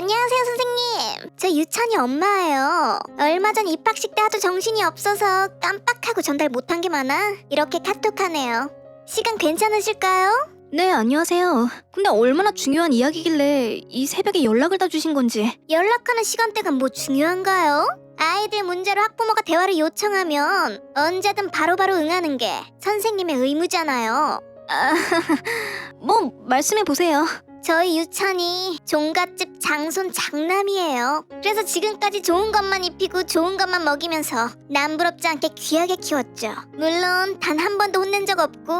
안녕하세요, 선생님. 저 유찬이 엄마예요. 얼마 전 입학식 때 하도 정신이 없어서 깜빡하고 전달 못한 게 많아 이렇게 카톡하네요. 시간 괜찮으실까요? 네, 안녕하세요. 근데 얼마나 중요한 이야기길래 이 새벽에 연락을 다 주신 건지. 연락하는 시간대가 뭐 중요한가요? 아이들 문제로 학부모가 대화를 요청하면 언제든 바로바로 응하는 게 선생님의 의무잖아요. 뭐 말씀해 보세요. 저희 유찬이 종갓집 장손 장남이에요. 그래서 지금까지 좋은 것만 입히고 좋은 것만 먹이면서 남부럽지 않게 귀하게 키웠죠. 물론 단 한 번도 혼낸 적 없고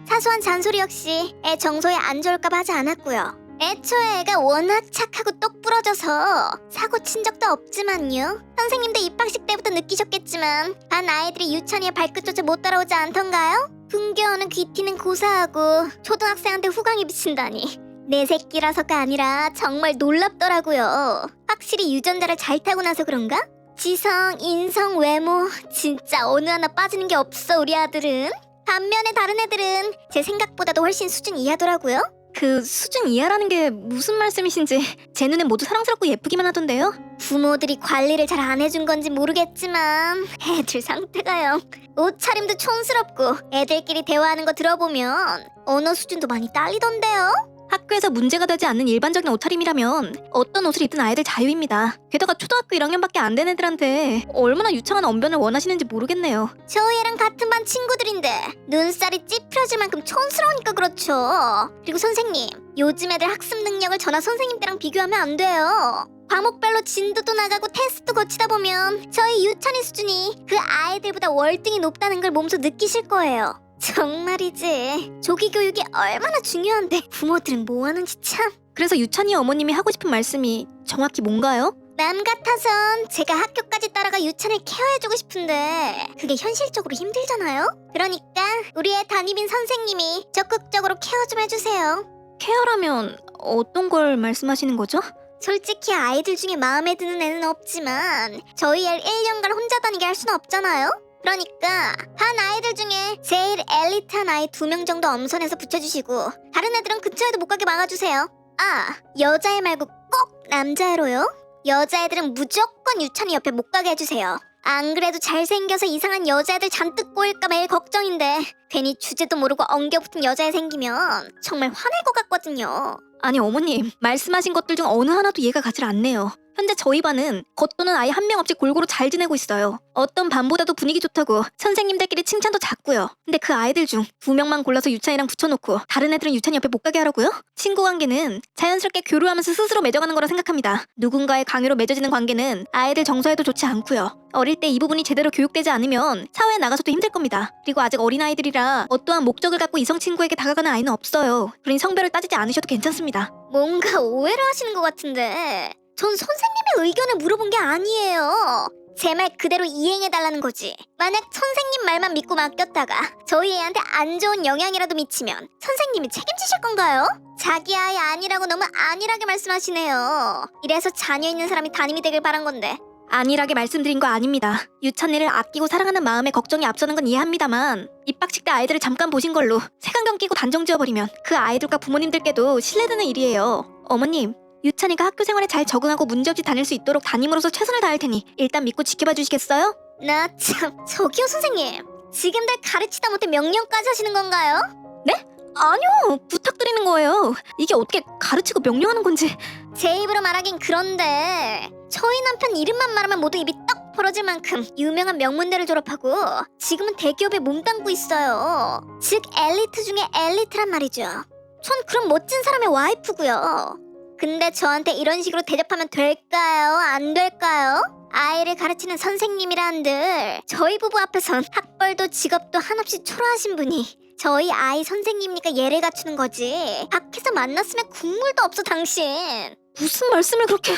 사소한 잔소리 역시 애 정서에 안 좋을까 봐 하지 않았고요. 애초에 애가 워낙 착하고 똑 부러져서 사고 친 적도 없지만요. 선생님도 입학식 때부터 느끼셨겠지만 반 아이들이 유찬이의 발끝조차 못 따라오지 않던가요? 풍겨오는 귀티는 고사하고 초등학생한테 후광이 비친다니. 내 새끼라서가 아니라 정말 놀랍더라고요. 확실히 유전자를 잘 타고 나서 그런가? 지성, 인성, 외모 진짜 어느 하나 빠지는 게 없어 우리 아들은. 반면에 다른 애들은 제 생각보다도 훨씬 수준 이하더라고요. 그 수준 이하라는 게 무슨 말씀이신지 제 눈엔 모두 사랑스럽고 예쁘기만 하던데요. 부모들이 관리를 잘 안 해준 건지 모르겠지만 애들 상태가요. 옷차림도 촌스럽고 애들끼리 대화하는 거 들어보면 언어 수준도 많이 딸리던데요. 학교에서 문제가 되지 않는 일반적인 옷차림이라면 어떤 옷을 입든 아이들 자유입니다. 게다가 초등학교 1학년밖에 안 된 애들한테 얼마나 유창한 언변을 원하시는지 모르겠네요. 저희 애랑 같은 반 친구들인데 눈살이 찌푸려질 만큼 촌스러우니까 그렇죠. 그리고 선생님, 요즘 애들 학습 능력을 저나 선생님 때랑 비교하면 안 돼요. 과목별로 진도도 나가고 테스트도 거치다 보면 저희 유찬이 수준이 그 아이들보다 월등히 높다는 걸 몸소 느끼실 거예요. 정말이지. 조기 교육이 얼마나 중요한데 부모들은 뭐 하는지 참. 그래서 유찬이 어머님이 하고 싶은 말씀이 정확히 뭔가요? 남 같아선 제가 학교까지 따라가 유찬을 케어해주고 싶은데 그게 현실적으로 힘들잖아요? 그러니까 우리 애 담임인 선생님이 적극적으로 케어 좀 해주세요. 케어라면 어떤 걸 말씀하시는 거죠? 솔직히 아이들 중에 마음에 드는 애는 없지만 저희 애 1년간 혼자 다니게 할 수는 없잖아요? 그러니까 반 아이들 중에 제일 엘리트한 아이 2명 정도 엄선해서 붙여주시고 다른 애들은 근처에도 못 가게 막아주세요. 아, 여자애 말고 꼭 남자애로요? 여자애들은 무조건 유찬이 옆에 못 가게 해주세요. 안 그래도 잘생겨서 이상한 여자애들 잔뜩 꼬일까 매일 걱정인데 괜히 주제도 모르고 엉겨붙은 여자애 생기면 정말 화낼 것 같거든요. 아니 어머님, 말씀하신 것들 중 어느 하나도 이해가 가질 않네요. 현재 저희 반은 겉도는 아이 한 명 없이 골고루 잘 지내고 있어요. 어떤 반보다도 분위기 좋다고 선생님들끼리 칭찬도 잦고요. 근데 그 아이들 중 2명만 골라서 유찬이랑 붙여놓고 다른 애들은 유찬이 옆에 못 가게 하라고요? 친구 관계는 자연스럽게 교류하면서 스스로 맺어가는 거라 생각합니다. 누군가의 강요로 맺어지는 관계는 아이들 정서에도 좋지 않고요. 어릴 때 이 부분이 제대로 교육되지 않으면 사회에 나가서도 힘들 겁니다. 그리고 아직 어린아이들이라 어떠한 목적을 갖고 이성 친구에게 다가가는 아이는 없어요. 그러니 성별을 따지지 않으셔도 괜찮습니다. 뭔가 오해를 하시는 것 같은데 전 선생님의 의견을 물어본 게 아니에요. 제 말 그대로 이행해달라는 거지. 만약 선생님 말만 믿고 맡겼다가 저희 애한테 안 좋은 영향이라도 미치면 선생님이 책임지실 건가요? 자기 아이 아니라고 너무 안일하게 말씀하시네요. 이래서 자녀 있는 사람이 담임이 되길 바란 건데. 안일하게 말씀드린 거 아닙니다. 유찬이를 아끼고 사랑하는 마음에 걱정이 앞서는 건 이해합니다만 입학식 때 아이들을 잠깐 보신 걸로 색안경 끼고 단정 지어버리면 그 아이들과 부모님들께도 신뢰되는 일이에요. 어머님, 유찬이가 학교 생활에 잘 적응하고 문제없이 다닐 수 있도록 담임으로서 최선을 다할 테니 일단 믿고 지켜봐 주시겠어요? 나 참, 저기요 선생님. 지금들 가르치다 못해 명령까지 하시는 건가요? 네? 아니요, 부탁드리는 거예요. 이게 어떻게 가르치고 명령하는 건지. 제 입으로 말하긴 그런데 저희 남편 이름만 말하면 모두 입이 떡 벌어질 만큼 유명한 명문대를 졸업하고 지금은 대기업에 몸담고 있어요. 즉 엘리트 중에 엘리트란 말이죠. 전 그런 멋진 사람의 와이프고요. 근데 저한테 이런 식으로 대접하면 될까요? 안 될까요? 아이를 가르치는 선생님이란들 저희 부부 앞에선 학벌도 직업도 한없이 초라하신 분이 저희 아이 선생님이니까 예를 갖추는 거지. 밖에서 만났으면 국물도 없어 당신. 무슨 말씀을 그렇게...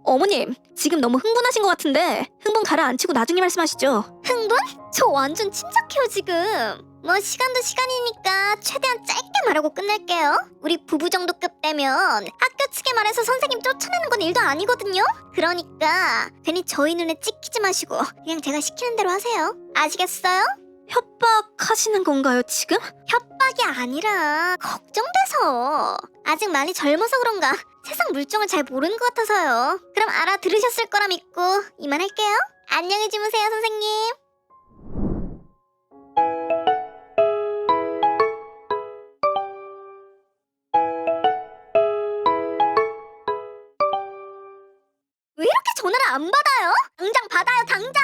어머님, 지금 너무 흥분하신 것 같은데 흥분 가라앉히고 나중에 말씀하시죠. 흥분? 저 완전 침착해요 지금. 뭐 시간도 시간이니까 최대한 짧게 말하고 끝낼게요. 우리 부부 정도급 되면 학교 측에 말해서 선생님 쫓아내는 건 일도 아니거든요. 그러니까 괜히 저희 눈에 찍히지 마시고 그냥 제가 시키는 대로 하세요. 아시겠어요? 협박하시는 건가요, 지금? 협박이 아니라 걱정돼서. 아직 많이 젊어서 그런가 세상 물정을 잘 모르는 것 같아서요. 그럼 알아들으셨을 거라 믿고 이만할게요. 안녕히 주무세요, 선생님. 왜 이렇게 전화를 안 받아요? 당장 받아요, 당장!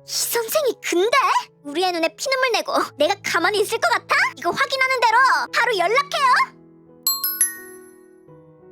이 선생이 근데? 우리 애 눈에 피눈물 내고 내가 가만히 있을 것 같아? 이거 확인하는 대로 바로 연락해요.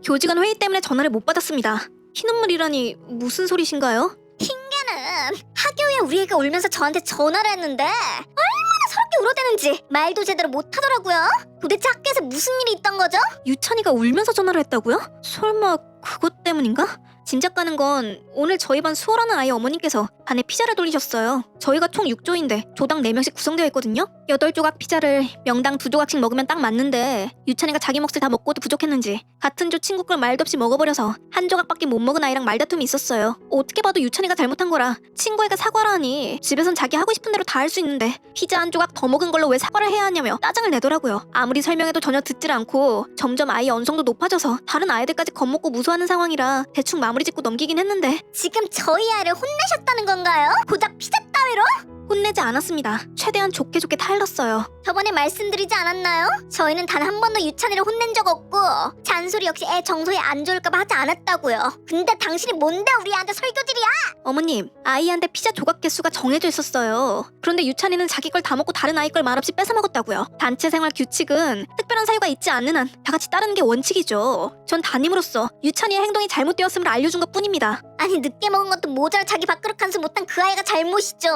교직원 회의 때문에 전화를 못 받았습니다. 피눈물이라니 무슨 소리신가요? 핑계는 학교에 우리 애가 울면서 저한테 전화를 했는데 얼마나 서럽게 울어대는지 말도 제대로 못하더라고요. 도대체 학교에서 무슨 일이 있던 거죠? 유찬이가 울면서 전화를 했다고요? 설마 그것 때문인가? 짐작 가는 건 오늘 저희 반 수호라는 아이 어머님께서 반에 피자를 돌리셨어요. 저희가 총 6조인데 조당 4명씩 구성되어 있거든요. 8조각 피자를 명당 2조각씩 먹으면 딱 맞는데 유찬이가 자기 몫을 다 먹고도 부족했는지 같은 조 친구 걸 말도 없이 먹어버려서 한 조각밖에 못 먹은 아이랑 말다툼이 있었어요. 어떻게 봐도 유찬이가 잘못한 거라 친구애가 사과를 하니 집에선 자기 하고 싶은 대로 다 할 수 있는데 피자 한 조각 더 먹은 걸로 왜 사과를 해야 하냐며 짜증을 내더라고요. 아무리 설명해도 전혀 듣질 않고 점점 아이 언성도 높아져서 다른 아이들까지 겁먹고 무서워하는 상황이라 대충 마무리 짓고 넘기긴 했는데 지금 저희 아이를 혼내셨다는 건가요? 고작 피자 따위로? 혼내지 않았습니다. 최대한 좋게 타일렀어요. 저번에 말씀드리지 않았나요? 저희는 단 한 번도 유찬이를 혼낸 적 없고 잔소리 역시 애 정서에 안 좋을까봐 하지 않았다고요. 근데 당신이 뭔데 우리 애한테 설교질이야? 어머님, 아이한테 피자 조각 개수가 정해져 있었어요. 그런데 유찬이는 자기 걸 다 먹고 다른 아이 걸 말없이 뺏어 먹었다고요. 단체 생활 규칙은 특별한 사유가 있지 않는 한 다 같이 따르는 게 원칙이죠. 전 담임으로서 유찬이의 행동이 잘못되었음을 알려준 것 뿐입니다. 아니 늦게 먹은 것도 모자라 자기 밥그릇 한 수 못한 그 아이가 잘못이죠.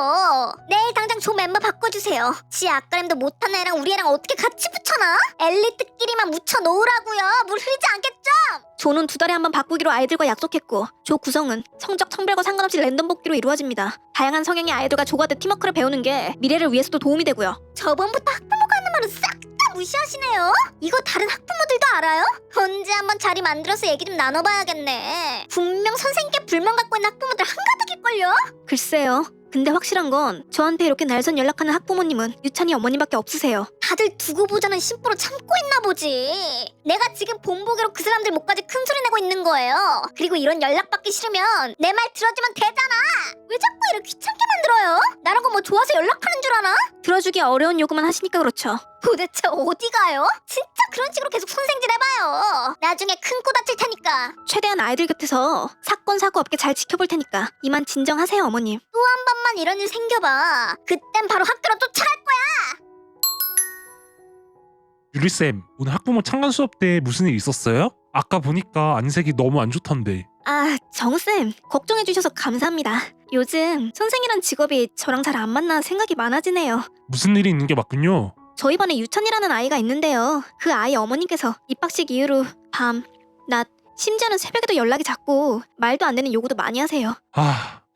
내일 당장 조 멤버 바꿔주세요. 지 아까림도 못한 애랑 우리 애랑 어떻게 같이 붙여놔? 엘리트끼리만 묻혀놓으라고요. 물 흐르지 않겠죠? 조는 2달에 한 번 바꾸기로 아이들과 약속했고 조 구성은 성적 성별과 상관없이 랜덤 뽑기로 이루어집니다. 다양한 성향의 아이들과 조가 돼 팀워크를 배우는 게 미래를 위해서도 도움이 되고요. 저번부터 학부모가 하는 말은 싹 다 무시하시네요. 이거 다른 학부모들도 알아요? 언제 한번 자리 만들어서 얘기 좀 나눠봐야겠네. 분명 선생님께 불만 갖고 있는 학부모들 한가득일걸요? 글쎄요. 근데 확실한 건 저한테 이렇게 날선 연락하는 학부모님은 유찬이 어머님밖에 없으세요. 다들 두고 보자는 심보로 참고 있나 보지. 내가 지금 본보기로 그 사람들 목까지 큰 소리 내고 있는 거예요. 그리고 이런 연락받기 싫으면 내 말 들어주면 되잖아. 왜 자꾸 이렇게 귀찮게 만들어요? 나라고 뭐 좋아서 연락하는 줄 아나? 들어주기 어려운 요구만 하시니까 그렇죠. 도대체 어디 가요? 진짜 그런 식으로 계속 손생질 해봐요. 나중에 큰 코 다칠 테니까. 최대한 아이들 곁에서 사건 사고 없게 잘 지켜볼 테니까 이만 진정하세요, 어머님. 또 한 번만 이런 일 생겨봐. 그땐 바로 학교로 쫓아갈 거야. 유리쌤, 오늘 학부모 창간 수업 때 무슨 일 있었어요? 아까 보니까 안색이 너무 안 좋던데. 아, 정우쌤, 걱정해주셔서 감사합니다. 요즘 선생이란 직업이 저랑 잘 안 맞나 생각이 많아지네요. 무슨 일이 있는 게 맞군요. 저희 반에 유찬이라는 아이가 있는데요. 그 아이 어머님께서 입학식 이후로 밤, 낮, 심지어는 새벽에도 연락이 잦고 말도 안 되는 요구도 많이 하세요.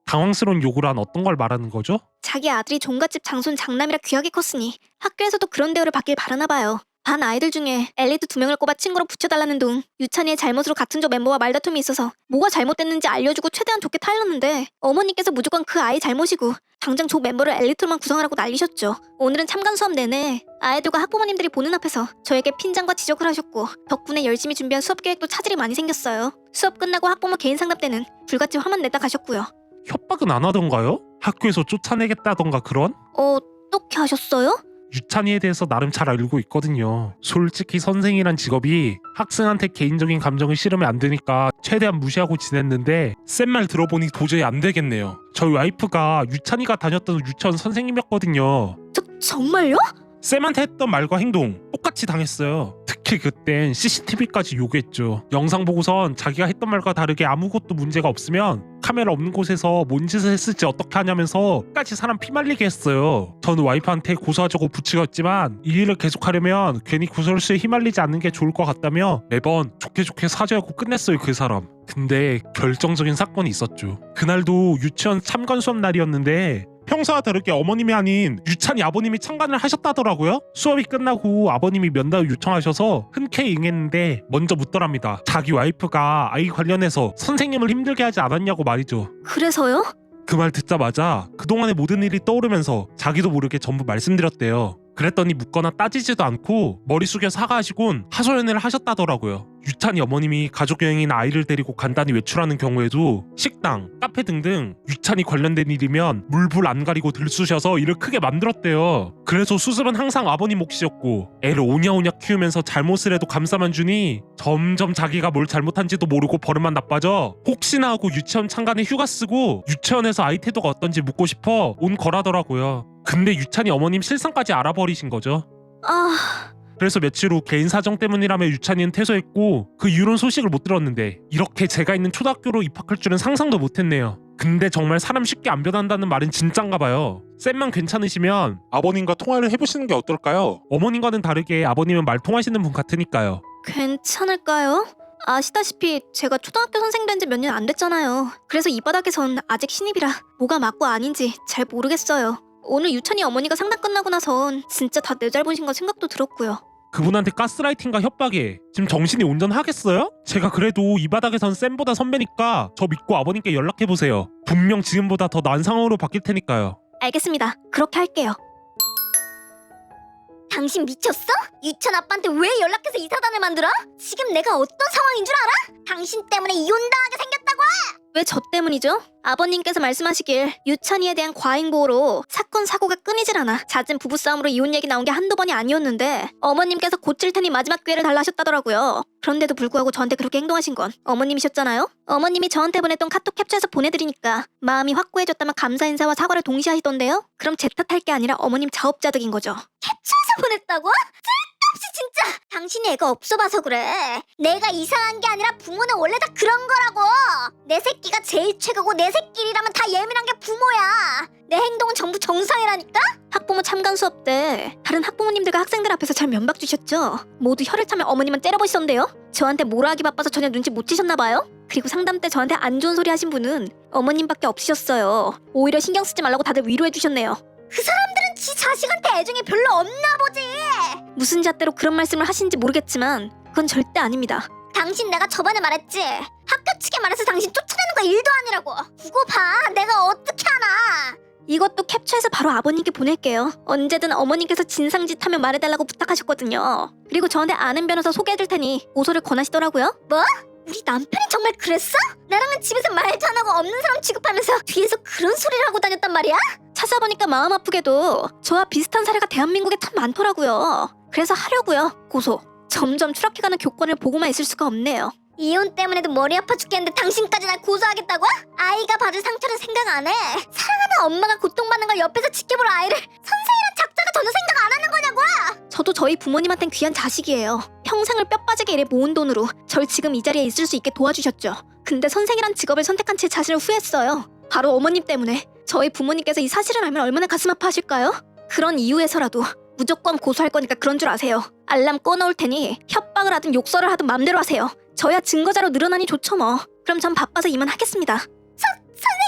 당황스러운 요구란 어떤 걸 말하는 거죠? 자기 아들이 종갓집 장손 장남이라 귀하게 컸으니 학교에서도 그런 대우를 받길 바라나 봐요. 반 아이들 중에 엘리트 2명을 꼽아 친구로 붙여달라는 둥 유찬이의 잘못으로 같은 조 멤버와 말다툼이 있어서 뭐가 잘못됐는지 알려주고 최대한 좋게 타일렀는데 어머니께서 무조건 그 아이 잘못이고 당장 조 멤버를 엘리트로만 구성하라고 난리셨죠. 오늘은 참관 수업 내내 아이들과 학부모님들이 보는 앞에서 저에게 핀잔과 지적을 하셨고 덕분에 열심히 준비한 수업 계획도 차질이 많이 생겼어요. 수업 끝나고 학부모 개인 상담 때는 불같이 화만 내다 가셨고요. 협박은 안 하던가요? 학교에서 쫓아내겠다던가 그런? 어떻게 하셨어요? 유찬이에 대해서 나름 잘 알고 있거든요. 솔직히 선생이란 직업이 학생한테 개인적인 감정을 실으면 안 되니까 최대한 무시하고 지냈는데 쌤 말 들어보니 도저히 안 되겠네요. 저희 와이프가 유찬이가 다녔던 유치원 선생님이었거든요. 정말요? 쌤한테 했던 말과 행동 똑같이 당했어요. 특히 그땐 CCTV까지 요구했죠. 영상 보고선 자기가 했던 말과 다르게 아무것도 문제가 없으면 카메라 없는 곳에서 뭔 짓을 했을지 어떻게 하냐면서 끝까지 사람 피말리게 했어요. 저는 와이프한테 고소하자고 부추겼지만 이 일을 계속하려면 괜히 구설수에 휘말리지 않는 게 좋을 것 같다며 매번 좋게 사죄하고 끝냈어요, 그 사람. 근데 결정적인 사건이 있었죠. 그날도 유치원 참관 수업 날이었는데 평소와 다르게 어머님이 아닌 유찬이 아버님이 참관을 하셨다더라고요. 수업이 끝나고 아버님이 면담을 요청하셔서 흔쾌히 응했는데 먼저 묻더랍니다. 자기 와이프가 아이 관련해서 선생님을 힘들게 하지 않았냐고 말이죠. 그래서요? 그 말 듣자마자 그동안의 모든 일이 떠오르면서 자기도 모르게 전부 말씀드렸대요. 그랬더니 묻거나 따지지도 않고 머리 숙여 사과하시곤 하소연을 하셨다더라고요. 유찬이 어머님이 가족여행이나 아이를 데리고 간단히 외출하는 경우에도 식당, 카페 등등 유찬이 관련된 일이면 물불 안 가리고 들쑤셔서 일을 크게 만들었대요. 그래서 수습은 항상 아버님 몫이었고 애를 오냐오냐 키우면서 잘못을 해도 감싸만 주니 점점 자기가 뭘 잘못한지도 모르고 버릇만 나빠져 혹시나 하고 유치원 창간에 휴가 쓰고 유치원에서 아이 태도가 어떤지 묻고 싶어 온 거라더라고요. 근데 유찬이 어머님 실상까지 알아버리신 거죠. 그래서 며칠 후 개인 사정 때문이라며 유찬이는 퇴소했고 그 이후로는 소식을 못 들었는데 이렇게 제가 있는 초등학교로 입학할 줄은 상상도 못했네요. 근데 정말 사람 쉽게 안 변한다는 말은 진짠가 봐요. 쌤만 괜찮으시면 아버님과 통화를 해보시는 게 어떨까요? 어머님과는 다르게 아버님은 말 통하시는 분 같으니까요. 괜찮을까요? 아시다시피 제가 초등학교 선생 된 지 몇 년 안 됐잖아요. 그래서 이 바닥에선 아직 신입이라 뭐가 맞고 아닌지 잘 모르겠어요. 오늘 유찬이 어머니가 상담 끝나고 나선 진짜 다 내 잘못인 거 생각도 들었고요. 그분한테 가스라이팅과 협박에 지금 정신이 온전하겠어요? 제가 그래도 이 바닥에선 쌤보다 선배니까 저 믿고 아버님께 연락해보세요. 분명 지금보다 더 나은 상황으로 바뀔 테니까요. 알겠습니다. 그렇게 할게요. 당신 미쳤어? 유찬 아빠한테 왜 연락해서 이사단을 만들어? 지금 내가 어떤 상황인 줄 알아? 당신 때문에 이혼당하게 생겼다고! 왜 저 때문이죠? 아버님께서 말씀하시길 유찬이에 대한 과잉 보호로 사건 사고가 끊이질 않아 잦은 부부싸움으로 이혼 얘기 나온 게 한두 번이 아니었는데 어머님께서 고칠 테니 마지막 기회를 달라 하셨다더라고요. 그런데도 불구하고 저한테 그렇게 행동하신 건 어머님이셨잖아요? 어머님이 저한테 보냈던 카톡 캡처해서 보내드리니까 마음이 확고해졌다면 감사 인사와 사과를 동시에 하시던데요? 그럼 제 탓할 게 아니라 어머님 자업자득인 거죠. 캡처해서 보냈다고? 쓸데없이 진짜! 당신이 애가 없어 봐서 그래. 내가 이상한 게 아니라 부모는 원래 다 그런 거라고. 내 새끼가 제일 최고고 내 새끼라면 다 예민한 게 부모야. 내 행동은 전부 정상이라니까? 학부모 참관 수업 때 다른 학부모님들과 학생들 앞에서 잘 면박 주셨죠? 모두 혀를 차며 어머님은 째려보시던데요? 저한테 뭐라 하기 바빠서 전혀 눈치 못 채셨나봐요? 그리고 상담 때 저한테 안 좋은 소리 하신 분은 어머님밖에 없으셨어요. 오히려 신경 쓰지 말라고 다들 위로해주셨네요. 그 사람들은 지 자식한테 애정이 별로 없나 보지. 무슨 잣대로 그런 말씀을 하시는지 모르겠지만 그건 절대 아닙니다. 당신 내가 저번에 말했지. 학교 측에 말해서 당신 쫓아내는 거 일도 아니라고. 그거 봐. 내가 어떻게 하나. 이것도 캡처해서 바로 아버님께 보낼게요. 언제든 어머님께서 진상짓 하면 말해달라고 부탁하셨거든요. 그리고 저한테 아는 변호사 소개해줄 테니 고소를 권하시더라고요. 뭐? 우리 남편이 정말 그랬어? 나랑은 집에서 말도 안 하고 없는 사람 취급하면서 뒤에서 그런 소리를 하고 다녔단 말이야? 찾아보니까 마음 아프게도 저와 비슷한 사례가 대한민국에 참 많더라고요. 그래서 하려고요. 고소. 점점 추락해가는 교권을 보고만 있을 수가 없네요. 이혼 때문에도 머리 아파 죽겠는데 당신까지 날 고소하겠다고? 아이가 받을 상처를 생각 안 해? 사랑하는 엄마가 고통받는 걸 옆에서 지켜볼 아이를 선생이란 작자가 전혀 생각 안 하는 거냐고! 저도 저희 부모님한텐 귀한 자식이에요. 평생을 뼈 빠지게 일해 모은 돈으로 절 지금 이 자리에 있을 수 있게 도와주셨죠. 근데 선생이란 직업을 선택한 제 자신을 후회했어요. 바로 어머님 때문에. 저희 부모님께서 이 사실을 알면 얼마나 가슴 아파하실까요? 그런 이유에서라도 무조건 고소할 거니까 그런 줄 아세요. 알람 꺼놓을 테니 협박을 하든 욕설을 하든 맘대로 하세요. 저야 증거자료 늘어나니 좋죠 뭐. 그럼 전 바빠서 이만 하겠습니다. 선생님!